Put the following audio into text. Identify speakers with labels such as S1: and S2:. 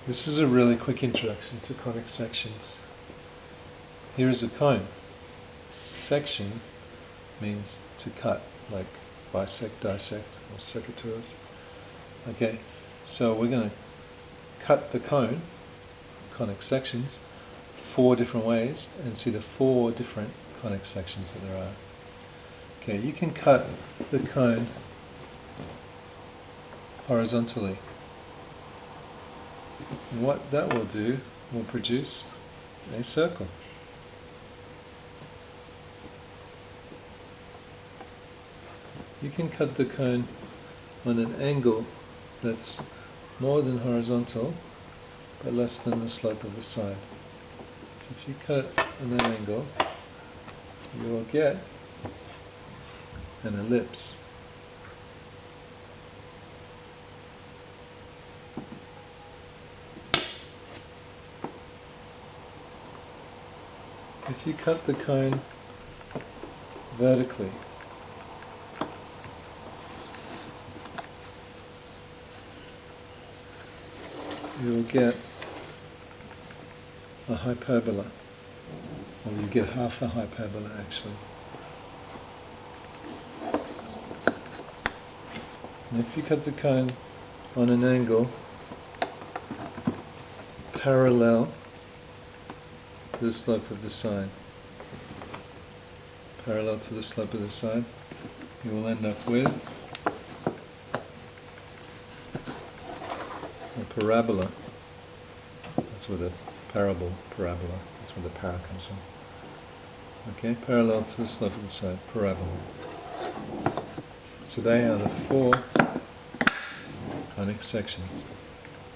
S1: This is a really quick introduction to conic sections. Here is a cone. Section means to cut, like bisect, dissect, or secateurs. Okay, so we're going to cut the cone, conic sections, 4 different ways and see the 4 different conic sections that there are. Okay, you can cut the cone horizontally. And what that will do will produce a circle. You can cut the cone on an angle that's more than horizontal but less than the slope of the side. So if you cut on that angle, you will get an ellipse. If you cut the cone vertically, you will get a hyperbola, or you get half a hyperbola actually. And if you cut the cone on an angle parallel to the slope of the side, you will end up with a parabola. That's where the parabola, that's where the para comes from. Okay, parallel to the slope of the side, parabola. So they are the 4 conic sections.